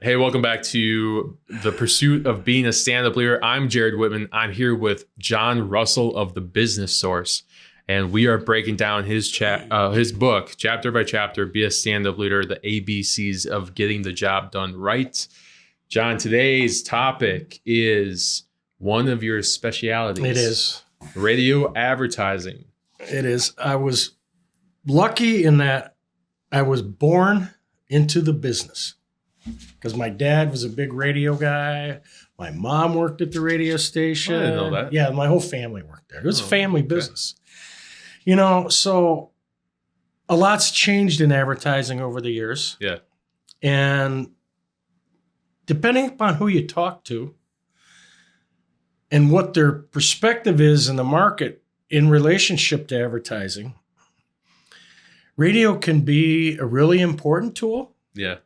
Hey, welcome back to The Pursuit of Being a Stand-Up Leader. I'm Jared Whitman. I'm here with John Russell of The Business Source, and we are breaking down his book, chapter by chapter, Be a Stand-Up Leader, the ABCs of Getting the Job Done Right. John, today's topic is one of your specialities. It is. Radio advertising. It is. I was lucky in that I was born into the business because my dad was a big radio guy. My mom worked at the radio station. I didn't know that. Yeah, my whole family worked there. It was a family business. You know, so a lot's changed in advertising over the years. Yeah. And depending upon who you talk to and what their perspective is in the market in relationship to advertising, radio can be a really important tool. Yeah.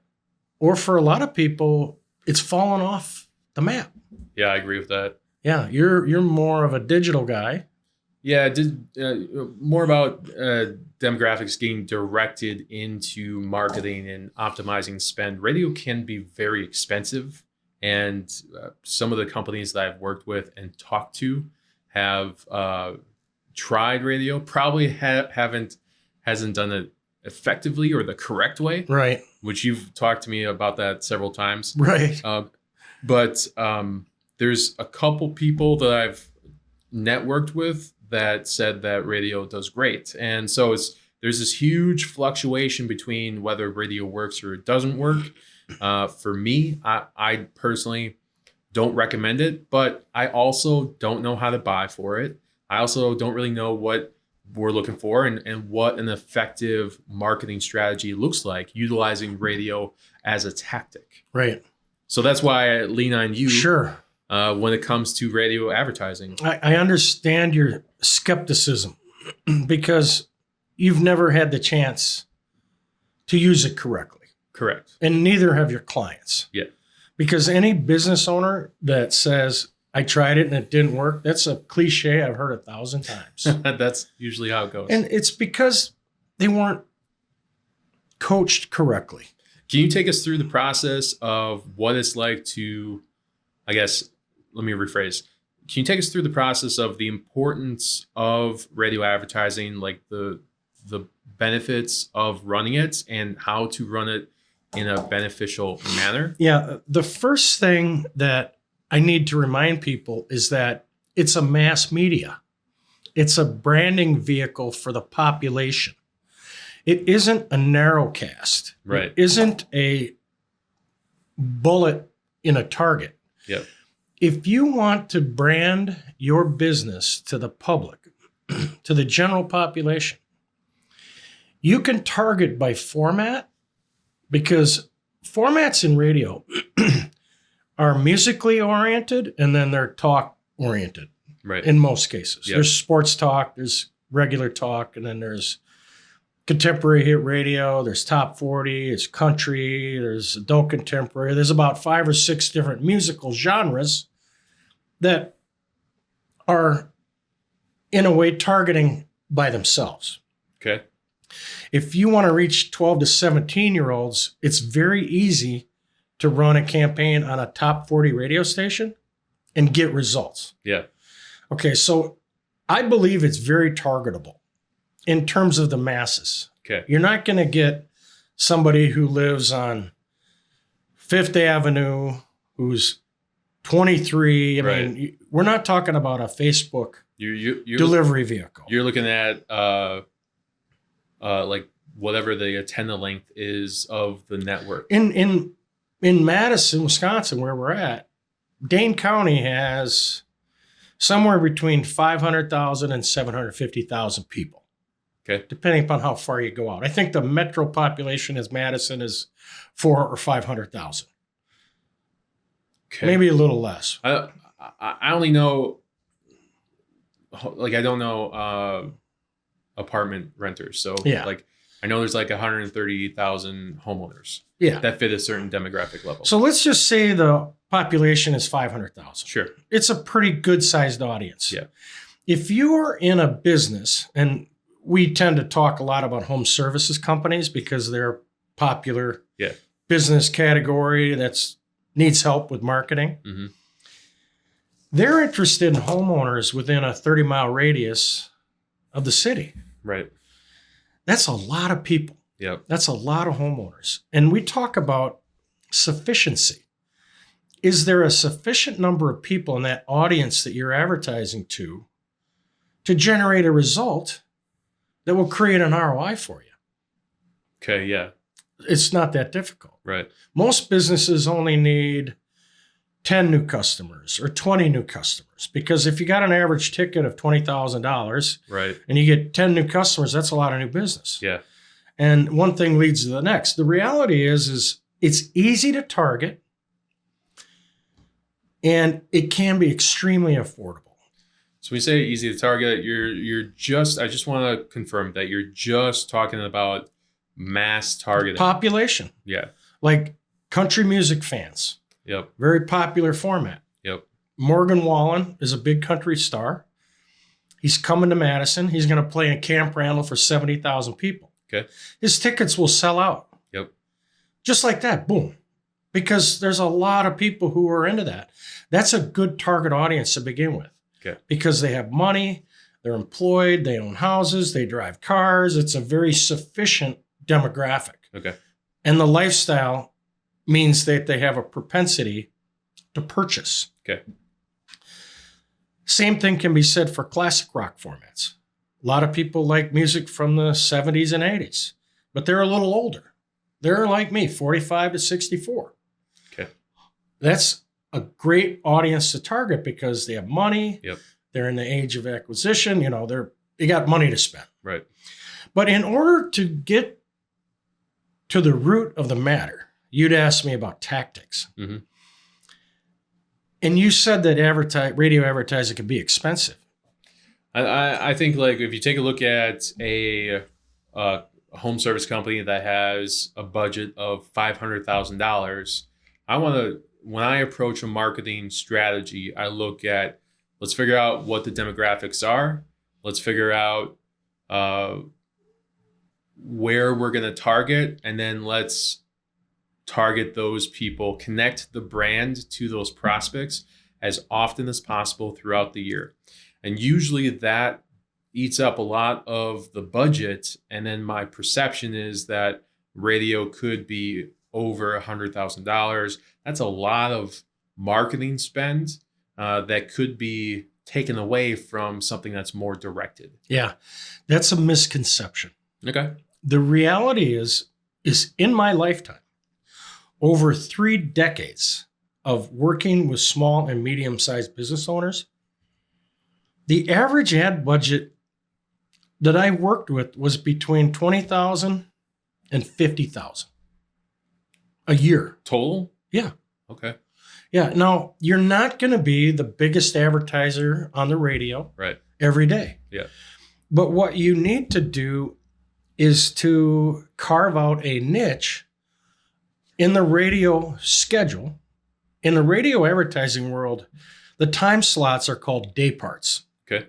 Or for a lot of people, it's fallen off the map. Yeah, I agree with that. Yeah, you're more of a digital guy. Yeah, more about demographics getting directed into marketing and optimizing spend. Radio can be very expensive, and some of the companies that I've worked with and talked to have tried radio. Probably hasn't done it effectively or the correct way. Right. Which you've talked to me about that several times. Right. But there's a couple people that I've networked with that said that radio does great. And so there's this huge fluctuation between whether radio works or it doesn't work. For me, I personally don't recommend it, but I also don't know how to buy for it. I also don't really know what we're looking for and what an effective marketing strategy looks like utilizing radio as a tactic. Right. So that's why I lean on you. Sure. When it comes to radio advertising. I understand your skepticism because you've never had the chance to use it correctly. Correct. And neither have your clients. Yeah. Because any business owner that says, I tried it and it didn't work, that's a cliche I've heard 1,000 times. That's usually how it goes. And it's because they weren't coached correctly. Can you take us through the process of what it's like to, I guess, let me rephrase. Can you take us through the process of the importance of radio advertising, like the benefits of running it and how to run it in a beneficial manner? Yeah. The first thing that I need to remind people is that it's a mass media. It's a branding vehicle for the population. It isn't a narrowcast. Right. It isn't a bullet in a target. Yep. If you want to brand your business to the public, to the general population, you can target by format because formats in radio are musically oriented and then they're talk oriented. Right. In most cases. Yep. There's sports talk, there's regular talk, and then there's contemporary hit radio, there's top 40, there's country, there's adult contemporary. There's about 5 or 6 different musical genres that are, in a way, targeting by themselves. Okay. If you want to reach 12 to 17-year-olds, it's very easy to run a campaign on a top 40 radio station and get results. Yeah. Okay, so I believe it's very targetable in terms of the masses. Okay. You're not going to get somebody who lives on Fifth Avenue who's 23. I mean, we're not talking about a Facebook delivery vehicle. You're looking at like whatever the attendant length is of the network. In Madison, Wisconsin, where we're at, Dane County has somewhere between 500,000 and 750,000 people. Okay. Depending upon how far you go out. I think the metro population as Madison is 400,000 or 500,000. Okay. Maybe a little less. I only know, like, I don't know apartment renters. So, Yeah. like, I know there's like 130,000 homeowners Yeah. that fit a certain demographic level. So let's just say the population is 500,000. Sure. It's a pretty good sized audience. Yeah. If you're in a business, and we tend to talk a lot about home services companies because they're popular Yeah. business category that's needs help with marketing. Mm-hmm. They're interested in homeowners within a 30-mile radius of the city. Right. That's a lot of people. Yep. That's a lot of homeowners. And we talk about sufficiency. Is there a sufficient number of people in that audience that you're advertising to generate a result that will create an ROI for you? Okay. Yeah. It's not that difficult. Right. Most businesses only need 10 new customers or 20 new customers, because if you got an average ticket of $20,000 Right. and you get 10 new customers, that's a lot of new business. Yeah. And one thing leads to the next. The reality is it's easy to target and it can be extremely affordable. So when you say easy to target, I just want to confirm that you're just talking about mass targeting. Population. Yeah. Like country music fans. Yep. Very popular format. Yep. Morgan Wallen is a big country star. He's coming to Madison. He's going to play in Camp Randall for 70,000 people. Okay. His tickets will sell out. Yep. Just like that. Boom. Because there's a lot of people who are into that. That's a good target audience to begin with. Okay. Because they have money, they're employed, they own houses, they drive cars. It's a very sufficient demographic. Okay. And the lifestyle means that they have a propensity to purchase. Okay. Same thing can be said for classic rock formats. A lot of people like music from the 70s and 80s, but they're a little older. They're like me, 45 to 64. Okay. That's a great audience to target because they have money. Yep. They're in the age of acquisition. You know, they got money to spend. Right. But in order to get to the root of the matter, you'd ask me about tactics. Mm-hmm. And you said that radio advertising can be expensive. I think like if you take a look at a home service company that has a budget of $500,000, when I approach a marketing strategy, I look at, let's figure out what the demographics are. Let's figure out where we're going to target, and then let's target those people, connect the brand to those prospects as often as possible throughout the year. And usually that eats up a lot of the budget. And then my perception is that radio could be over $100,000. That's a lot of marketing spend that could be taken away from something that's more directed. Yeah, that's a misconception. Okay. The reality is in my lifetime, over 3 decades of working with small and medium-sized business owners, the average ad budget that I worked with was between $20,000 and $50,000 a year. Total? Yeah. Okay. Yeah. Now, you're not going to be the biggest advertiser on the radio Right. every day. Yeah. But what you need to do is to carve out a niche in the radio schedule. In the radio advertising world, the time slots are called day parts. Okay.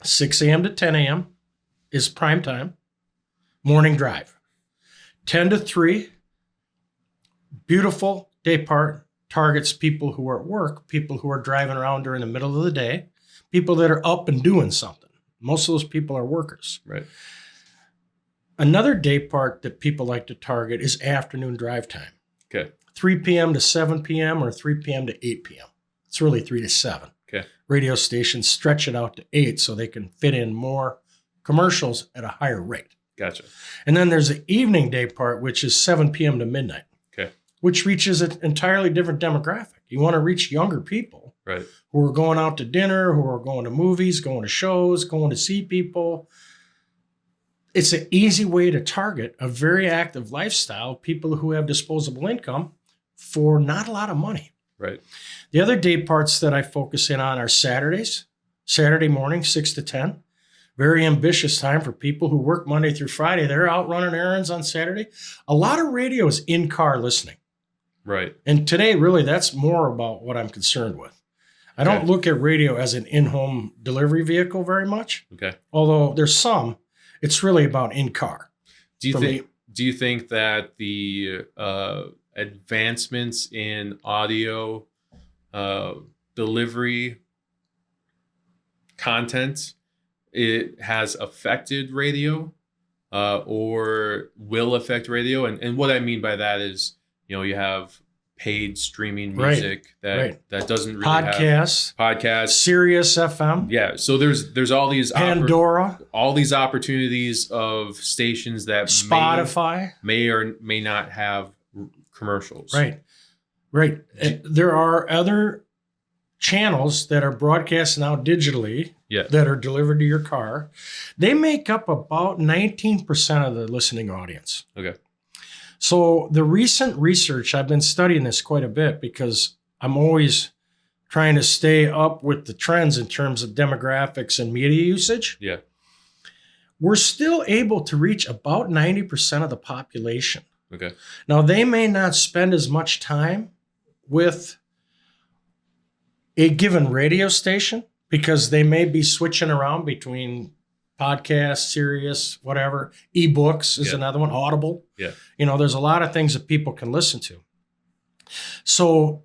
6 a.m. to 10 a.m. is prime time, morning drive. 10 to 3, beautiful day part, targets people who are at work, people who are driving around during the middle of the day, people that are up and doing something. Most of those people are workers. Right. Another day part that people like to target is afternoon drive time. Okay. 3 p.m. to 7 p.m. or 3 p.m. to 8 p.m. It's really 3 to 7. Okay. Radio stations stretch it out to 8 so they can fit in more commercials at a higher rate. Gotcha. And then there's the evening day part, which is 7 p.m. to midnight. Okay. Which reaches an entirely different demographic. You want to reach younger people, Right. who are going out to dinner, who are going to movies, going to shows, going to see people. It's an easy way to target a very active lifestyle, people who have disposable income for not a lot of money. Right. The other day parts that I focus in on are Saturdays, Saturday morning, 6 to 10. Very ambitious time for people who work Monday through Friday. They're out running errands on Saturday. A lot of radio is in-car listening. Right. And today, really, that's more about what I'm concerned with. I don't look at radio as an in-home delivery vehicle very much. Okay. Although there's some, it's really about in-car. Do you think that the advancements in audio delivery content, it has affected radio or will affect radio. And what I mean by that is, you have paid streaming music that doesn't really have podcasts, Sirius FM. Yeah. So there's all these Pandora, all these opportunities of stations that Spotify may or may not have commercials. Right. There are other channels that are broadcast now digitally that are delivered to your car. They make up about 19% of the listening audience. Okay. So the recent research, I've been studying this quite a bit because I'm always trying to stay up with the trends in terms of demographics and media usage. Yeah. We're still able to reach about 90% of the population. Okay. Now, they may not spend as much time with a given radio station because they may be switching around between podcasts, Sirius, whatever. Ebooks is another one, Audible. Yeah. There's a lot of things that people can listen to. So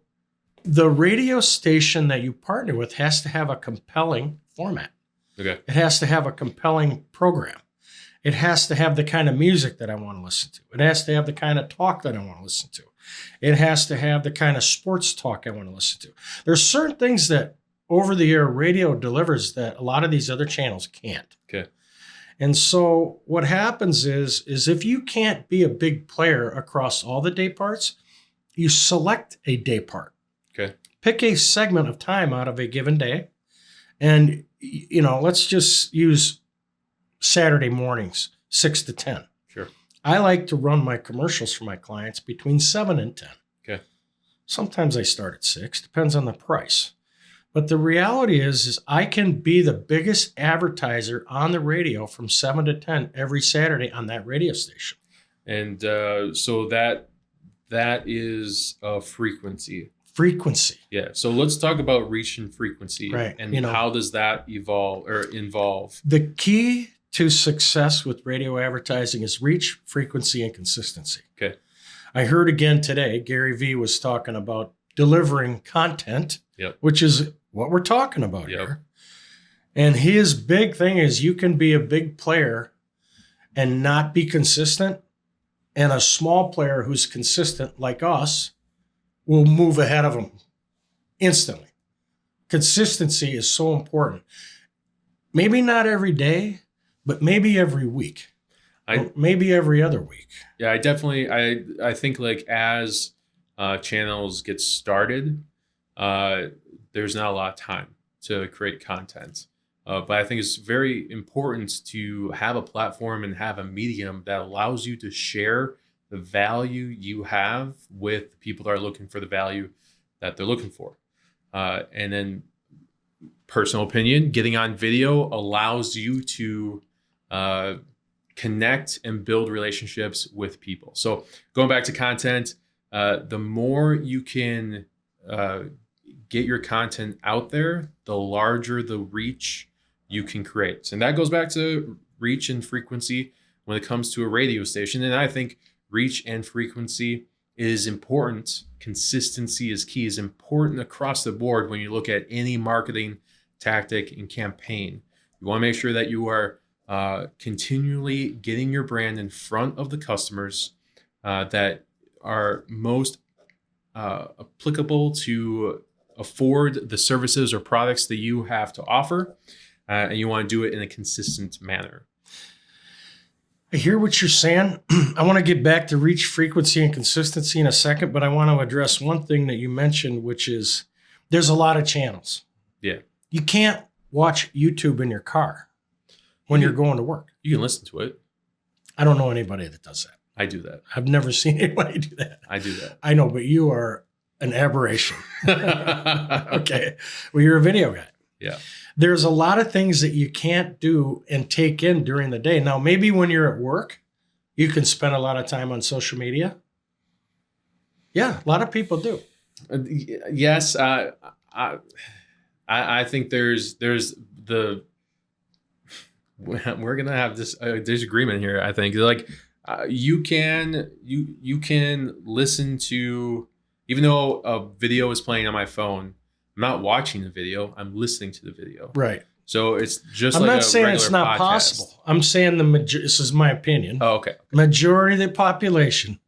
the radio station that you partner with has to have a compelling format. Okay. It has to have a compelling program. It has to have the kind of music that I want to listen to. It has to have the kind of talk that I want to listen to. It has to have the kind of sports talk I want to listen to. There's certain things that over-the-air radio delivers that a lot of these other channels can't. Okay. And so what happens is if you can't be a big player across all the day parts, you select a day part. Okay. Pick a segment of time out of a given day. And, let's just use Saturday mornings, 6 to 10. Sure. I like to run my commercials for my clients between 7 and 10. Okay. Sometimes I start at 6, depends on the price. But the reality is I can be the biggest advertiser on the radio from 7 to 10 every Saturday on that radio station. And so that is a frequency. Yeah. So let's talk about reach and frequency. Right. And how does that involve? The key to success with radio advertising is reach, frequency, and consistency. Okay. I heard again today, Gary Vee was talking about delivering content, which is what we're talking about here. And his big thing is you can be a big player and not be consistent. And a small player who's consistent like us will move ahead of them instantly. Consistency is so important. Maybe not every day, but maybe every week. Maybe every other week. Yeah, I think like as channels get started, there's not a lot of time to create content. But I think it's very important to have a platform and have a medium that allows you to share the value you have with people that are looking for the value that they're looking for. And then personal opinion, getting on video allows you to connect and build relationships with people. So going back to content, the more you can get your content out there, the larger the reach you can create. And that goes back to reach and frequency when it comes to a radio station. And I think reach and frequency is important. Consistency is key, is important across the board when you look at any marketing tactic and campaign. You want to make sure that you are continually getting your brand in front of the customers that are most applicable to afford the services or products that you have to offer. And you want to do it in a consistent manner. I hear what you're saying. I want to get back to reach, frequency, and consistency in a second, but I want to address one thing that you mentioned, which is there's a lot of channels. Yeah. You can't watch YouTube in your car when you're going to work. You can listen to it. I don't know anybody that does that. I do that. I've never seen anybody do that. I do that. I know, but you are an aberration. Okay. Well, you're a video guy. Yeah. There's a lot of things that you can't do and take in during the day. Now, maybe when you're at work, you can spend a lot of time on social media. Yeah, a lot of people do. Yes. I think there's the, we're going to have this disagreement here. I think like, You can listen to, even though a video is playing on my phone, I'm not watching the video. I'm listening to the video. Right. So it's just I'm like not a saying it's regular not podcast. possible. I'm saying this is my opinion. Oh, okay. Majority of the population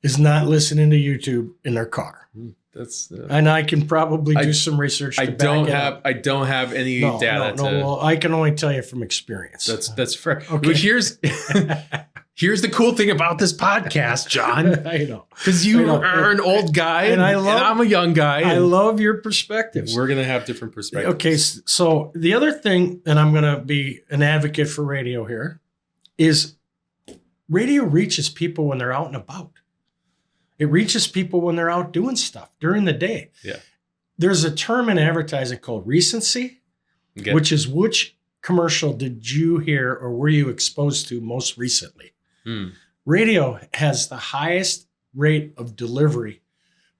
is not listening to YouTube in their car. That's and I can probably do some research. I don't have any data. Well, I can only tell you from experience. That's fair. Okay. But here's the cool thing about this podcast, John. I know, because you are an old guy, and I'm a young guy. I love your perspectives. We're gonna have different perspectives. Okay, so the other thing, and I'm gonna be an advocate for radio here, is radio reaches people when they're out and about. It reaches people when they're out doing stuff during the day. Yeah. There's a term in advertising called recency, which is which commercial did you hear or were you exposed to most recently? Radio has the highest rate of delivery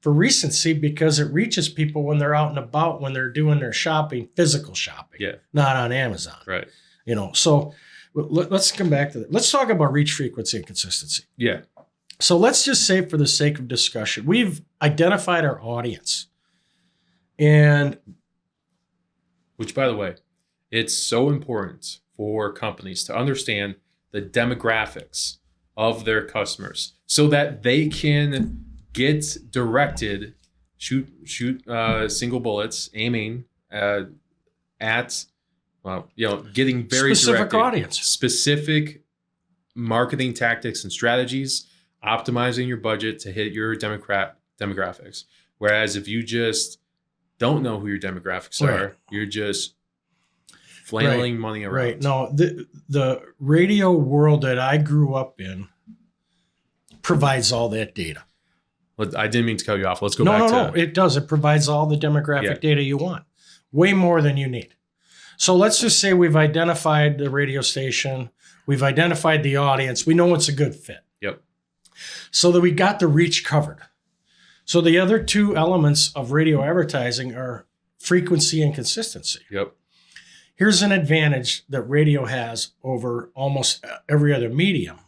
for recency because it reaches people when they're out and about, when they're doing their shopping, physical shopping, not on Amazon. Right. So let's come back to that. Let's talk about reach, frequency, and consistency. Yeah. So let's just say, for the sake of discussion, we've identified our audience. And which, by the way, it's so important for companies to understand the demographics of their customers so that they can get directed, shoot single bullets, aiming at, getting very specific directed, audience, specific marketing tactics and strategies, optimizing your budget to hit your demographics. Whereas if you just don't know who your demographics are, you're just flailing money around. Right. No, the radio world that I grew up in provides all that data. I didn't mean to cut you off. Let's go back to... No, it does. It provides all the demographic data you want. Way more than you need. So let's just say we've identified the radio station. We've identified the audience. We know it's a good fit. Yep. So that we got the reach covered. So the other two elements of radio advertising are frequency and consistency. Yep. Here's an advantage that radio has over almost every other medium,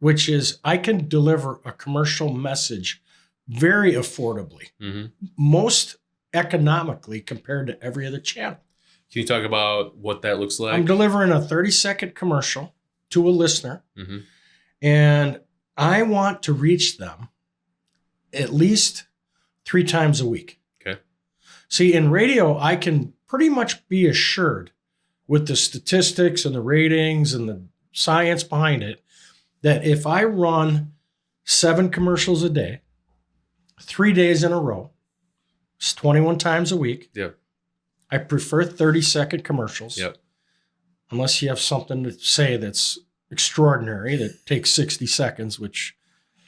which is I can deliver a commercial message very affordably, most economically compared to every other channel. Can you talk about what that looks like? I'm delivering a 30-second commercial to a listener, and I want to reach them at least 3 times a week. Okay. See, in radio, I can pretty much be assured with the statistics and the ratings and the science behind it that if I run 7 commercials a day, 3 days in a row, it's 21 times a week. Yep. I prefer 30-second commercials. Yep. Unless you have something to say that's extraordinary that takes 60 seconds, which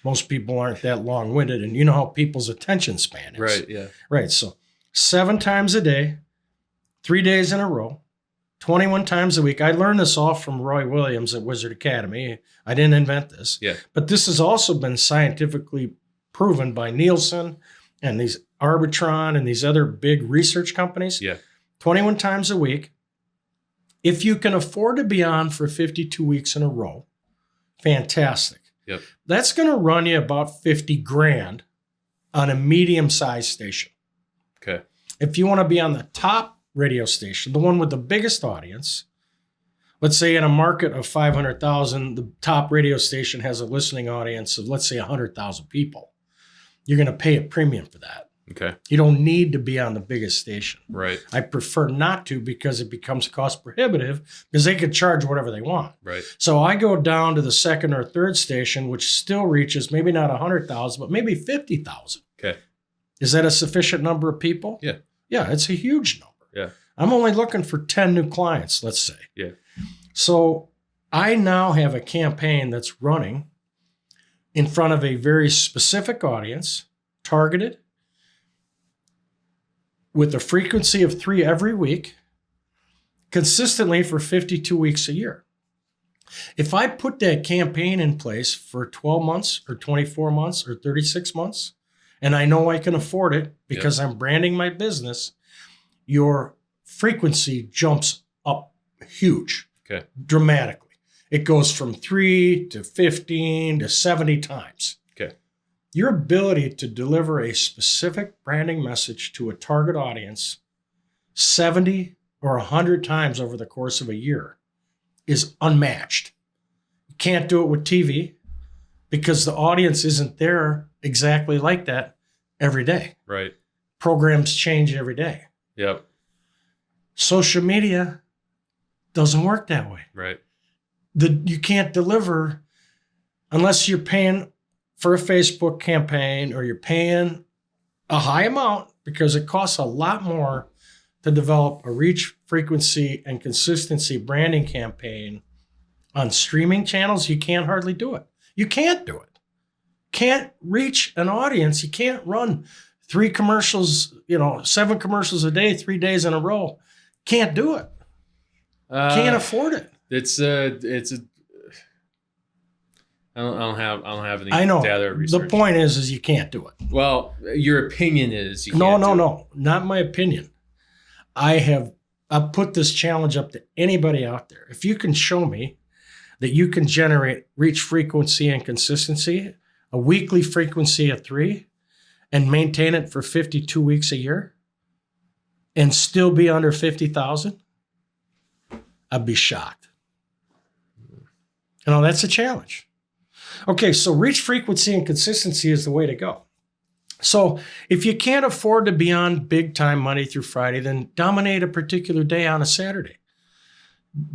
most people aren't that long-winded. And you know how people's attention span is. Right, yeah. Right. So 7 times a day, 3 days in a row, 21 times a week. I learned this all from Roy Williams at Wizard Academy. I didn't invent this. Yeah. But this has also been scientifically proven by Nielsen and these Arbitron and these other big research companies. Yeah. 21 times a week. If you can afford to be on for 52 weeks in a row, fantastic. Yep. That's going to run you about 50 grand on a medium-sized station. Okay. If you want to be on the top radio station, the one with the biggest audience, let's say in a market of 500,000, the top radio station has a listening audience of, let's say, 100,000 people. You're going to pay a premium for that. Okay. You don't need to be on the biggest station. Right. I prefer not to because it becomes cost prohibitive because they could charge whatever they want. Right. So I go down to the second or third station, which still reaches maybe not 100,000, but maybe 50,000. Okay. Is that a sufficient number of people? Yeah. Yeah, it's a huge number. Yeah. I'm only looking for 10 new clients, let's say. Yeah. So I now have a campaign that's running in front of a very specific audience, targeted, with a frequency of 3 every week, consistently for 52 weeks a year. If I put that campaign in place for 12 months or 24 months or 36 months, and I know I can afford it because I'm branding my business, your frequency jumps up huge, okay, dramatically. It goes from 3 to 15 to 70 times. Okay. Your ability to deliver a specific branding message to a target audience 70 or 100 times over the course of a year is unmatched. You can't do it with TV because the audience isn't there exactly like that every day. Right. Programs change every day. Yep. Social media doesn't work that way. Right. You can't deliver unless you're paying for a Facebook campaign or you're paying a high amount, because it costs a lot more to develop a reach, frequency, and consistency branding campaign on streaming channels. You can't hardly do it. You can't do it. Can't reach an audience. You can't run 3 commercials, 7 commercials a day, 3 days in a row. Can't do it. Can't afford it. It's a. I don't have any I know. data or research. The point is you can't do it. Well, your opinion is you No, can't do it. not my opinion. I'll put this challenge up to anybody out there. If you can show me that you can generate reach, frequency, and consistency, a weekly frequency of 3, and maintain it for 52 weeks a year, and still be under 50,000, I'd be shocked. That's a challenge. Okay, so reach, frequency, and consistency is the way to go. So if you can't afford to be on big time Monday through Friday, then dominate a particular day on a Saturday.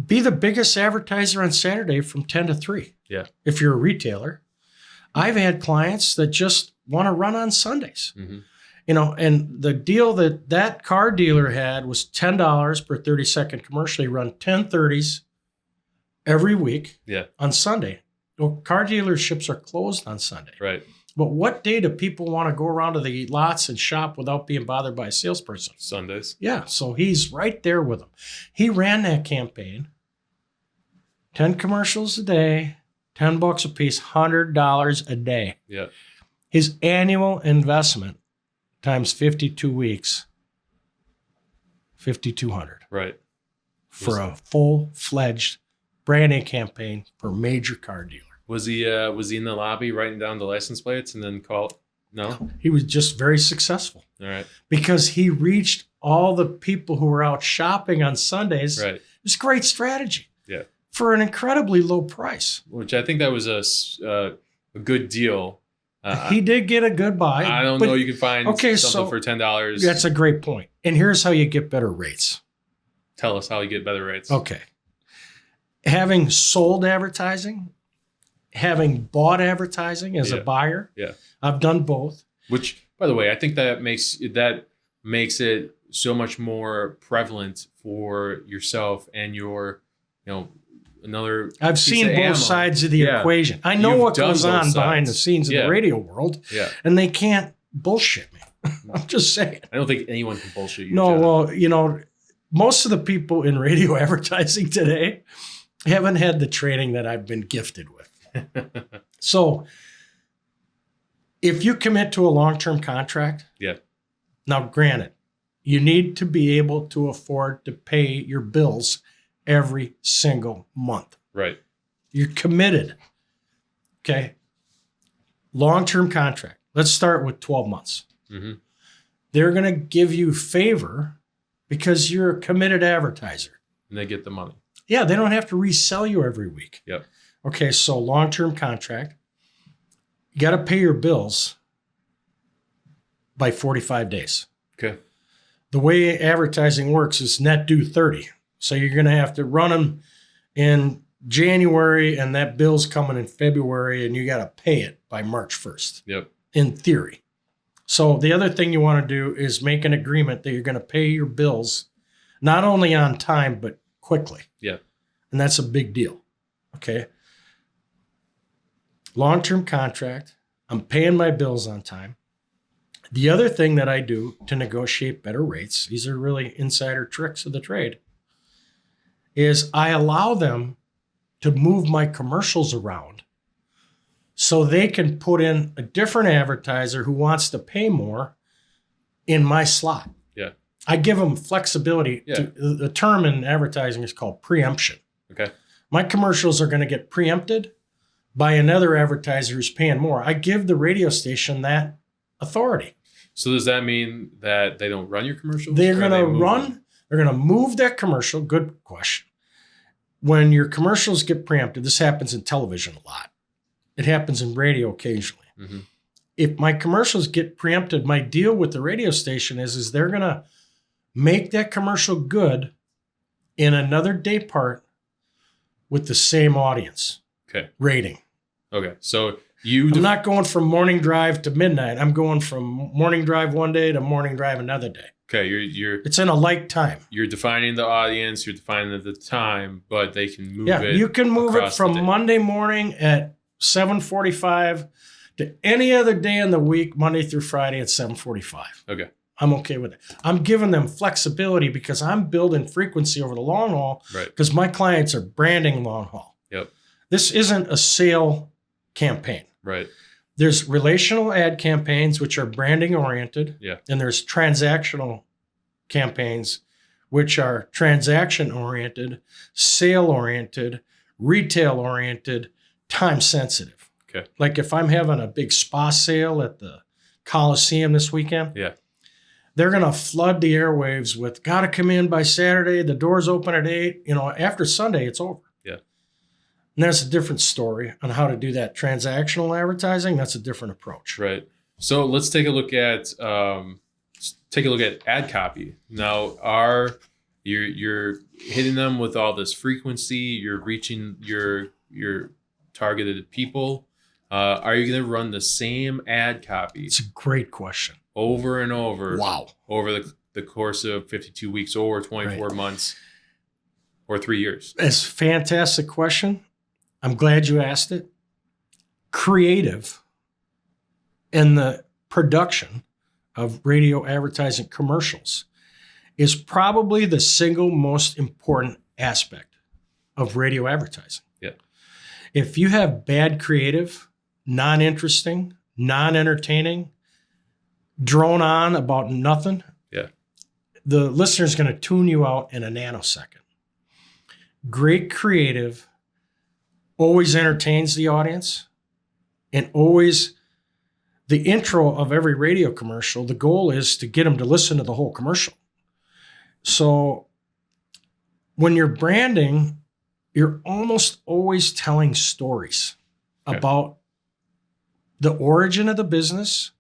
Be the biggest advertiser on Saturday from 10 to 3. Yeah. If you're a retailer. I've had clients that just want to run on Sundays. Mm-hmm. And the deal that car dealer had was $10 per 30-second commercial. He run 10 30s every week on Sunday. Well, car dealerships are closed on Sunday. Right. But what day do people want to go around to the lots and shop without being bothered by a salesperson? Sundays. Yeah, so he's right there with them. He ran that campaign, 10 commercials a day, $10 a piece, $100 a day. Yeah. His annual investment times 52 weeks, $5,200. Right. For a full-fledged branding campaign for a major car dealer. Was he in the lobby writing down the license plates and then call? No? He was just very successful. All right. Because he reached all the people who were out shopping on Sundays. Right. It was a great strategy. Yeah. For an incredibly low price. Which I think that was a good deal. He did get a good buy. I don't know. You can find something so for $10. That's a great point. And here's how you get better rates. Tell us how you get better rates. Okay. Having sold advertising, having bought advertising as a buyer. Yeah. I've done both. Which, by the way, I think that makes it so much more prevalent for yourself and your, another. I've seen both sides of the equation. I know what goes on behind the scenes in the radio world. Yeah. And they can't bullshit me. I'm just saying. I don't think anyone can bullshit you. No, well, most of the people in radio advertising today haven't had the training that I've been gifted with. So if you commit to a long-term contract, now granted, you need to be able to afford to pay your bills every single month. Right. You're committed. Okay. Long-term contract. Let's start with 12 months. Mm-hmm. They're going to give you favor because you're a committed advertiser. And they get the money. Yeah, they don't have to resell you every week. Yep. Okay, so long-term contract. You got to pay your bills by 45 days. Okay. The way advertising works is net due 30. So you're going to have to run them in January, and that bill's coming in February, and you got to pay it by March 1st. Yep. In theory. So the other thing you want to do is make an agreement that you're going to pay your bills not only on time, but quickly. Yeah. And that's a big deal. Okay. Long-term contract. I'm paying my bills on time. The other thing that I do to negotiate better rates, these are really insider tricks of the trade, is I allow them to move my commercials around so they can put in a different advertiser who wants to pay more in my slot. Yeah. I give them flexibility. Yeah. The term in advertising is called preemption. Okay. my commercials are going to get preempted by another advertiser who's paying more. I give the radio station that authority. So does that mean that they don't run your commercials? They're going to move that commercial. Good question. When your commercials get preempted, this happens in television a lot. It happens in radio occasionally. Mm-hmm. If my commercials get preempted, my deal with the radio station is they're going to make that commercial good in another day part with the same audience rating. Okay. So I'm not going from morning drive to midnight. I'm going from morning drive one day to morning drive another day. Okay. It's in a like time. You're defining the audience, you're defining the time, but they can move it. Yeah, you can move it from Monday morning at 7:45 to any other day in the week, Monday through Friday at 7:45. Okay. I'm okay with it. I'm giving them flexibility because I'm building frequency over the long haul. Right. Because my clients are branding long haul. Yep. This isn't a sale campaign. Right. There's relational ad campaigns, which are branding oriented. Yeah. And there's transactional campaigns, which are transaction oriented, sale oriented, retail oriented, time sensitive. Okay. Like if I'm having a big spa sale at the Coliseum this weekend. Yeah. They're going to flood the airwaves with, got to come in by Saturday. The doors open at 8. After Sunday, it's over. Yeah. And that's a different story on how to do that transactional advertising. That's a different approach. Right. So let's take a look at ad copy. Now, you're hitting them with all this frequency. You're reaching your targeted people. Are you going to run the same ad copy? It's a great question. Over and over. Wow. Over the course of 52 weeks or 24 months or 3 years. It's a fantastic question. I'm glad you asked it. Creative in the production of radio advertising commercials is probably the single most important aspect of radio advertising. Yeah. If you have bad creative, non-interesting, non-entertaining, drone on about nothing, the listener's going to tune you out in a nanosecond. Great creative always entertains the audience, and always the intro of every radio commercial, the goal is to get them to listen to the whole commercial. So when you're branding, you're almost always telling stories about the origin of the business,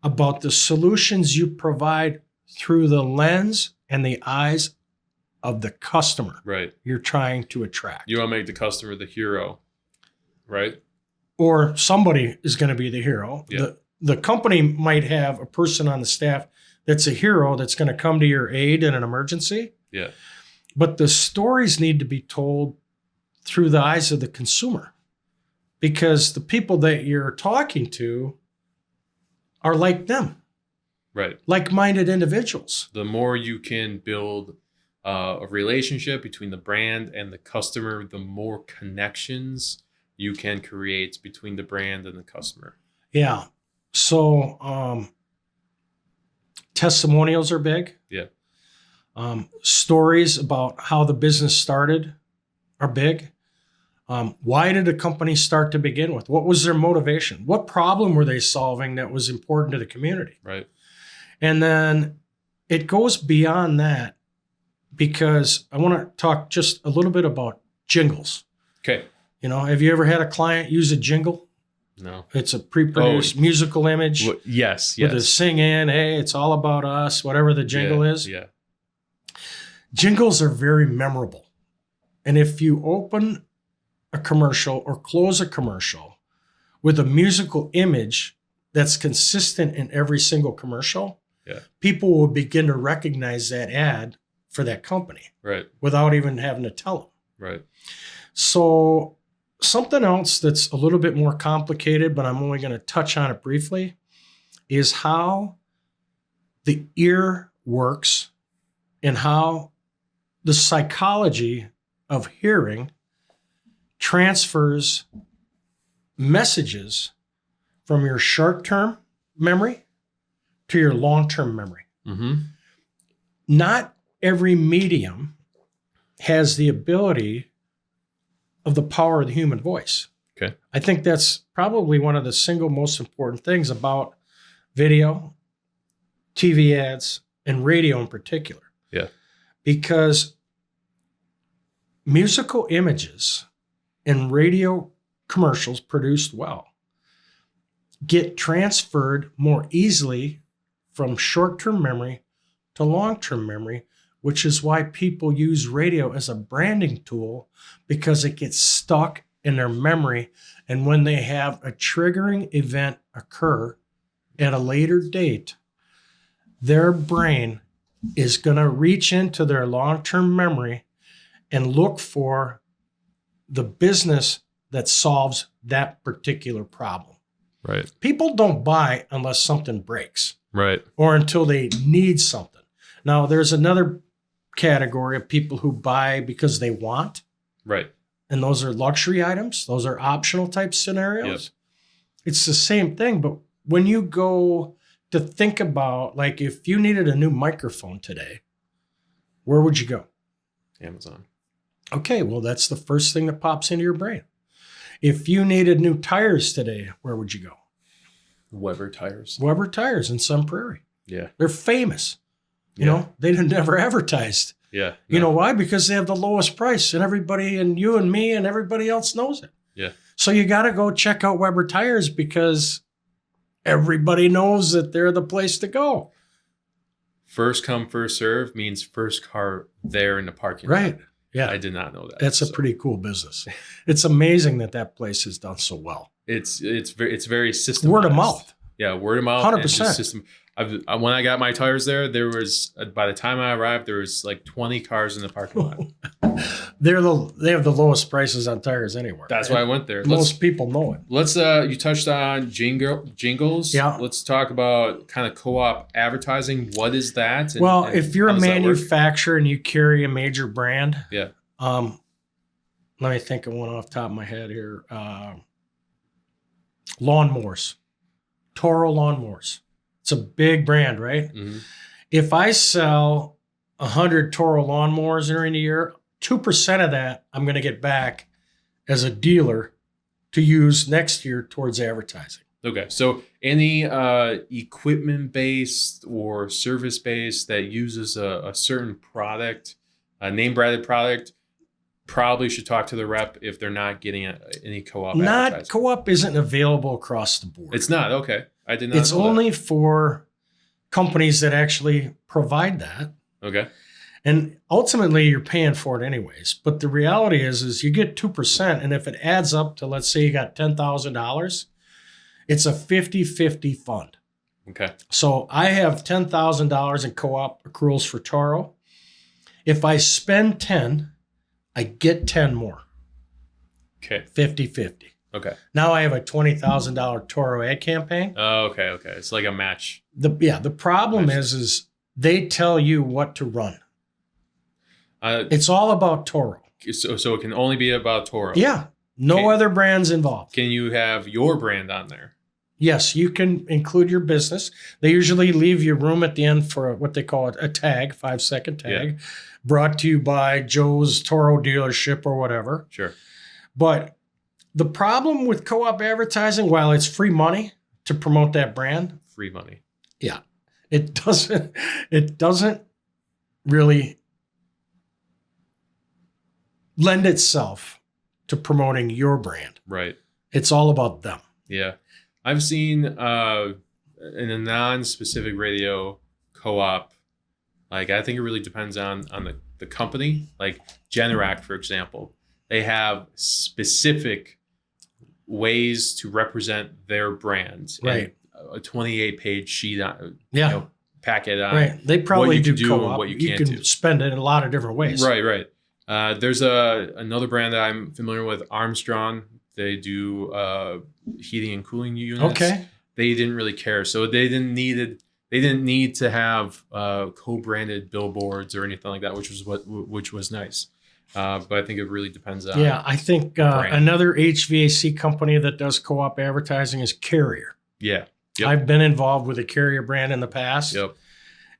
about the solutions you provide through the lens and the eyes of the customer you're trying to attract. You want to make the customer the hero, right? Or somebody is going to be the hero. Yeah. The company might have a person on the staff that's a hero that's going to come to your aid in an emergency. Yeah. But the stories need to be told through the eyes of the consumer, because the people that you're talking to are like them. Right. Like-minded individuals. The more you can build a relationship between the brand and the customer, the more connections you can create between the brand and the customer. Yeah. So testimonials are big. Yeah. Stories about how the business started are big. Why did a company start to begin with? What was their motivation? What problem were they solving that was important to the community? Right. And then it goes beyond that, because I want to talk just a little bit about jingles. Okay. Have you ever had a client use a jingle? No. It's a pre-produced musical image. Yes. With a sing in, hey, it's all about us, whatever the jingle is. Yeah. Jingles are very memorable. And if you open a commercial or close a commercial with a musical image that's consistent in every single commercial, people will begin to recognize that ad for that company. Right. Without even having to tell them. Right. So something else that's a little bit more complicated, but I'm only going to touch on it briefly, is how the ear works and how the psychology of hearing transfers messages from your short-term memory to your long-term memory. Mm-hmm. Not every medium has the ability of the power of the human voice. Okay. I think that's probably one of the single most important things about video, TV ads, and radio in particular. Yeah. Because musical images and radio commercials produced well get transferred more easily from short-term memory to long-term memory, which is why people use radio as a branding tool, because it gets stuck in their memory. And when they have a triggering event occur at a later date, their brain is going to reach into their long-term memory and look for the business that solves that particular problem. Right. People don't buy unless something breaks. Right. Or until they need something. Now, there's another category of people who buy because they want. Right. And those are luxury items. Those are optional type scenarios. Yep. It's the same thing. But when you go to think about, like, if you needed a new microphone today, where would you go? Amazon. Okay, well, that's the first thing that pops into your brain. If you needed new tires today, where would you go? Weber tires. Weber tires in Sun Prairie. Yeah. They're famous. You know, they've never advertised. Yeah. You know why? Because they have the lowest price, and everybody, and you and me and everybody else knows it. Yeah. So you got to go check out Weber tires because everybody knows that they're the place to go. First come, first serve means first car there in the parking lot. Right. Yeah. I did not know that. That's a pretty cool business. It's amazing that place has done so well. It's very systemized. Word of mouth. Yeah, word of mouth. 100%. System. When I got my tires there was by the time I arrived, there was like 20 cars in the parking lot. They have the lowest prices on tires anywhere. That's why I went there. Most people know it. Let's you touched on Jingles. Yeah. Let's talk about kind of co-op advertising. What is that? And if you're a manufacturer and you carry a major brand, yeah. Let me think of one off the top of my head here. Lawnmowers, Toro lawnmowers. It's a big brand, right? Mm-hmm. If I sell 100 Toro lawnmowers during the year, 2% of that I'm going to get back as a dealer to use next year towards advertising. Okay. So any equipment-based or service-based that uses a certain product, a name-branded product, probably should talk to the rep if they're not getting any co-op advertising. Co-op isn't available across the board. It's not. Okay. I did not It's know only that. for companies that actually provide that. Okay. And ultimately, you're paying for it anyways. But the reality is you get 2%. And if it adds up to, let's say you got $10,000, it's a 50-50 fund. Okay. So I have $10,000 in co-op accruals for Toro. If I spend 10, I get 10 more. Okay. 50-50. Okay. Now I have a $20,000 Toro ad campaign. Oh, okay. Okay. It's like a match. The problem is they tell you what to run. It's all about Toro. So it can only be about Toro. Yeah. No other brands involved. Can you have your brand on there? Yes, you can include your business. They usually leave you room at the end for what they call a tag, 5-second tag, brought to you by Joe's Toro dealership or whatever. Sure. But the problem with co-op advertising, while it's free money to promote that brand, Free money. yeah, it doesn't really lend itself to promoting your brand. Right. It's all about them. Yeah. I've seen in a non-specific radio co-op, like I think it really depends on the company. Like Generac, for example, they have specific ways to represent their brand. Right. A 28-page sheet on, Yeah. packet on. Right. They probably what you do can do co-op. and what you You can't can do. spend it in a lot of different ways. Right, right. There's another brand that I'm familiar with, Armstrong. They do heating and cooling units. Okay. They didn't really care, so they didn't need to have co-branded billboards or anything like that, which was nice. But I think it really depends on. Yeah, I think another HVAC company that does co-op advertising is Carrier. Yeah. Yep. I've been involved with a Carrier brand in the past. Yep.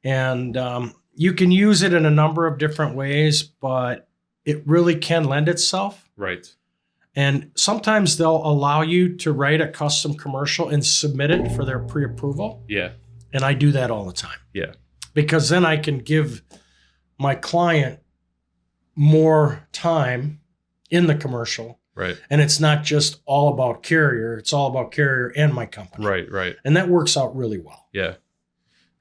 And you can use it in a number of different ways, but it really can lend itself Right. And sometimes they'll allow you to write a custom commercial and submit it for their pre-approval. Yeah. And I do that all the time. Yeah. Because then I can give my client more time in the commercial. Right. And it's not just all about Carrier. It's all about Carrier and my company. Right. Right. And that works out really well. Yeah.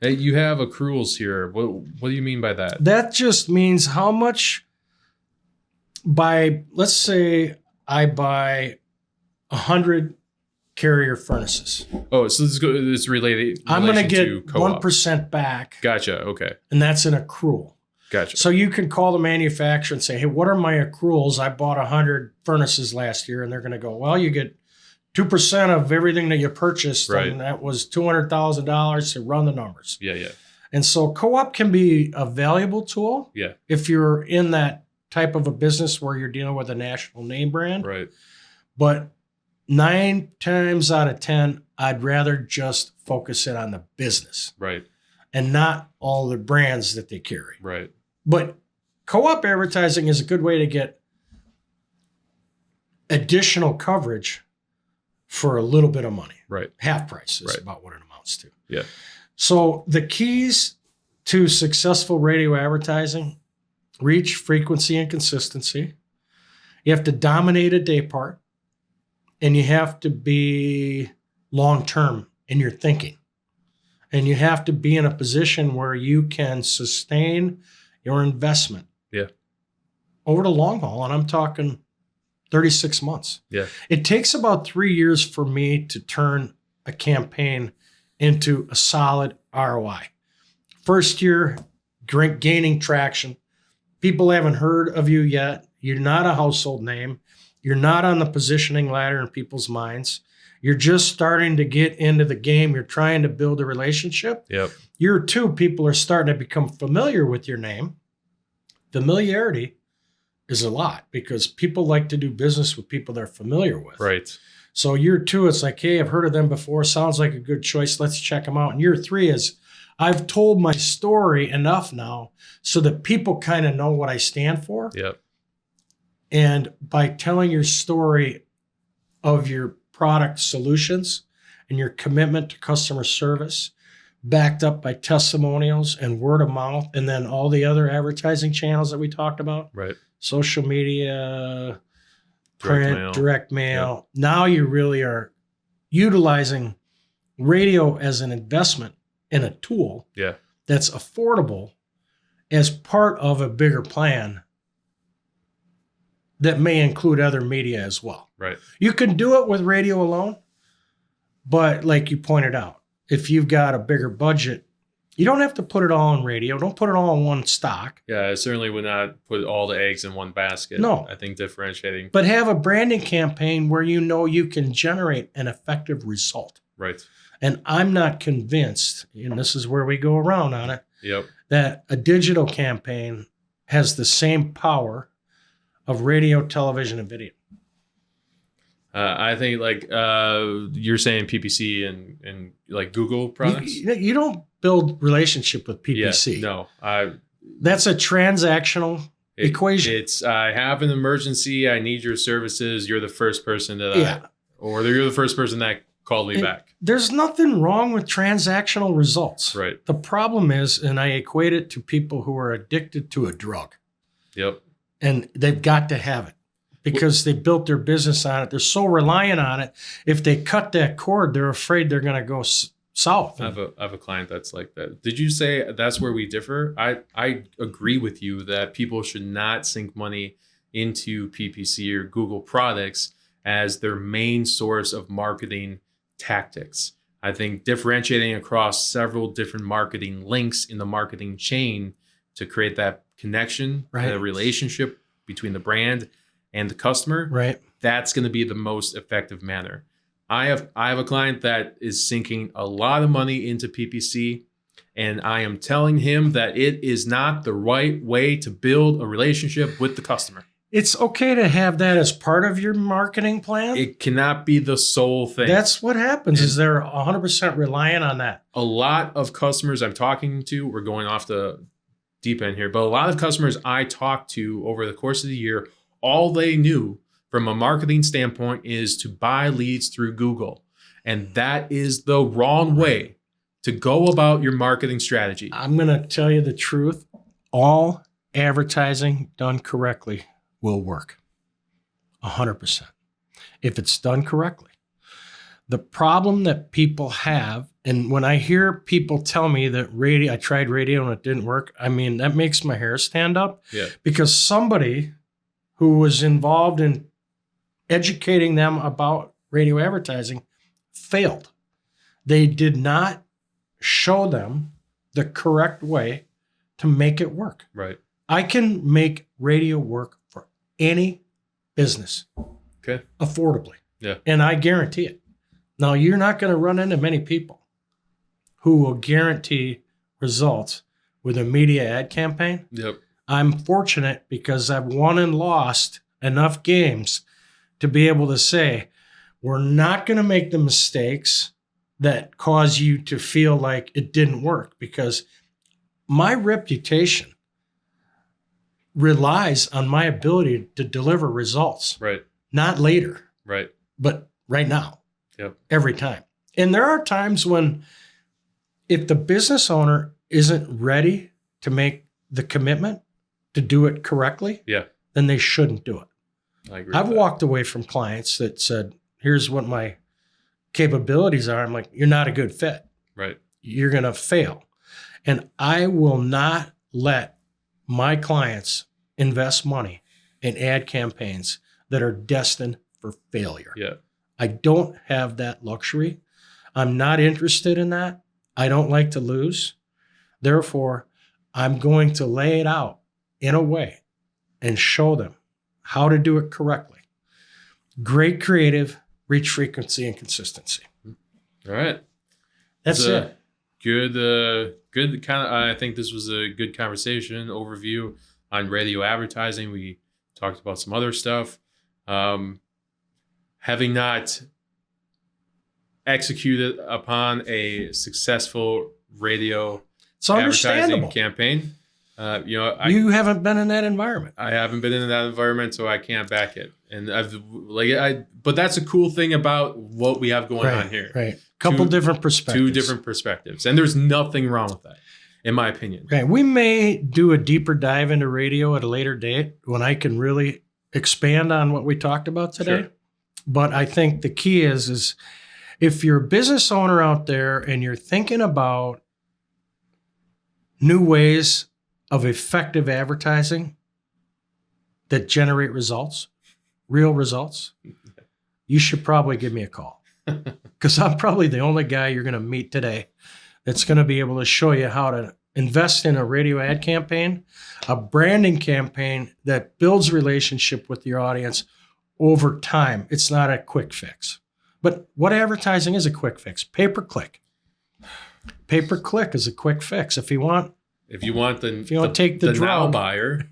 Hey, you have accruals here. What do you mean by that? That just means how much let's say I buy 100 Carrier furnaces. Oh, so it's related. I'm going to get to co-op. 1% back. Gotcha. Okay. And that's an accrual. Gotcha. So you can call the manufacturer and say, hey, what are my accruals? I bought 100 furnaces last year. And they're going to go, well, you get 2% of everything that you purchased. Right. And that was $200,000 to run the numbers. Yeah. Yeah. And so co-op can be a valuable tool. Yeah. If you're in that type of a business where you're dealing with a national name brand. Right. But 9 times out of 10, I'd rather just focus in on the business. Right. And not all the brands that they carry. Right. But co-op advertising is a good way to get additional coverage for a little bit of money. Right. Half price is Right. about what it amounts to. Yeah. So the keys to successful radio advertising: reach, frequency, and consistency. You have to dominate a day part, and you have to be long-term in your thinking. And you have to be in a position where you can sustain your investment. Yeah. Over the long haul, and I'm talking 36 months. Yeah. It takes about 3 years for me to turn a campaign into a solid ROI. First year, gaining traction. People haven't heard of you yet. You're not a household name. You're not on the positioning ladder in people's minds. You're just starting to get into the game. You're trying to build a relationship. Yep. Year 2, people are starting to become familiar with your name. Familiarity is a lot because people like to do business with people they're familiar with. Right. So year 2, it's like, hey, I've heard of them before. Sounds like a good choice. Let's check them out. And year 3 is, I've told my story enough now so that people kind of know what I stand for. Yep. And by telling your story of your product solutions and your commitment to customer service, backed up by testimonials and word of mouth, and then all the other advertising channels that we talked about, Right. social media, Direct print, mail. direct mail. Now you really are utilizing radio as an investment in a tool Yeah. that's affordable as part of a bigger plan that may include other media as well. Right. You can do it with radio alone, but like you pointed out, if you've got a bigger budget, you don't have to put it all on radio. Don't put it all in one stock, Yeah. I certainly would not put all the eggs in one basket. No. I think differentiating. but have a branding campaign where you know you can generate an effective result. Right. And I'm not convinced, and this is where we go around on it, Yep. that a digital campaign has the same power of radio, television, and video. I think like you're saying PPC and like Google products. You don't build relationship with PPC. Yeah, no, That's a transactional equation. It's I have an emergency. I need your services. You're the first person that or you're the first person that called me back. There's nothing wrong with transactional results. Right. The problem is, and I equate it to people who are addicted to a drug. Yep. And they've got to have it because they built their business on it. They're so reliant on it. If they cut that cord, they're afraid they're going to go south. I have a client that's like that. Did you say that's where we differ? I agree with you that people should not sink money into PPC or Google products as their main source of marketing tactics. I think differentiating across several different marketing links in the marketing chain to create that connection, Right. the relationship between the brand and the customer, Right. that's going to be the most effective manner. I have a client that is sinking a lot of money into PPC, and I am telling him that it is not the right way to build a relationship with the customer. It's okay to have that as part of your marketing plan. It cannot be the sole thing. That's what happens is they're 100% reliant on that. A lot of customers I'm talking to, we're going off the deep end here, but a lot of customers I talked to over the course of the year, all they knew from a marketing standpoint is to buy leads through Google. And that is the wrong way to go about your marketing strategy. I'm going to tell you the truth. All advertising done correctly will work 100% if it's done correctly. The problem that people have, and when I hear people tell me that I tried radio and it didn't work, I mean, that makes my hair stand up. Yeah. Because somebody who was involved in educating them about radio advertising failed. They did not show them the correct way to make it work. Right. I can make radio work for any business. Okay. Affordably. Yeah. And I guarantee it. Now, you're not going to run into many people who will guarantee results with a media ad campaign. Yep. I'm fortunate because I've won and lost enough games to be able to say, we're not going to make the mistakes that cause you to feel like it didn't work, because my reputation relies on my ability to deliver results. Right. Not later. Right. But right now. Yep. Every time. And there are times when if the business owner isn't ready to make the commitment to do it correctly, then they shouldn't do it. I agree. I've walked away from clients that said, here's what my capabilities are. I'm like, you're not a good fit. Right. You're going to fail. And I will not let my clients invest money in ad campaigns that are destined for failure. Yeah. I don't have that luxury. I'm not interested in that. I don't like to lose. Therefore, I'm going to lay it out in a way and show them how to do it correctly. Great creative, reach frequency, and consistency. All right. That's it. Good kind of. I think this was a good conversation overview on radio advertising. We talked about some other stuff. Having not executed upon a successful radio advertising campaign, you haven't been in that environment. I haven't been in that environment, so I can't back it. And but that's a cool thing about what we have going on here. Right. Couple different perspectives. Two different perspectives. And there's nothing wrong with that, in my opinion. Okay. We may do a deeper dive into radio at a later date when I can really expand on what we talked about today. Sure. But I think the key is if you're a business owner out there and you're thinking about new ways of effective advertising that generate results, real results, you should probably give me a call, because I'm probably the only guy you're going to meet today that's going to be able to show you how to invest in a radio ad campaign, a branding campaign that builds relationship with your audience over time. It's not a quick fix. But what advertising is a quick fix? Pay-per-click. Pay-per-click is a quick fix. If you want to take the now buyer,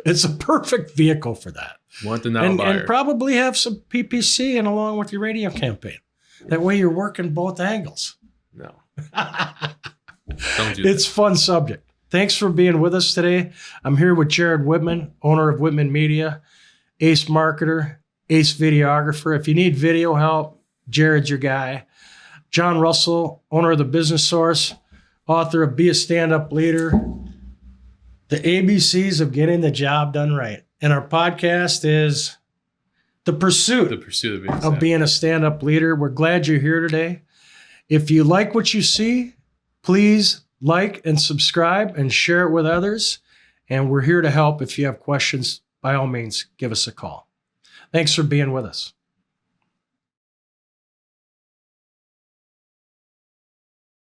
it's a perfect vehicle for that. Want the now buyer. And probably have some PPC and along with your radio campaign. That way you're working both angles. No. Don't do that. It's a fun subject. Thanks for being with us today. I'm here with Jared Whitman, owner of Whitman Media, ace marketer, ace videographer. If you need video help, Jared's your guy. John Russell, owner of the Business Source, author of Be a Stand-Up Leader, the ABCs of getting the job done right. And our podcast is The Pursuit of being a stand-up leader. We're glad you're here today. If you like what you see, please like and subscribe and share it with others. And we're here to help. If you have questions, by all means, give us a call. Thanks for being with us.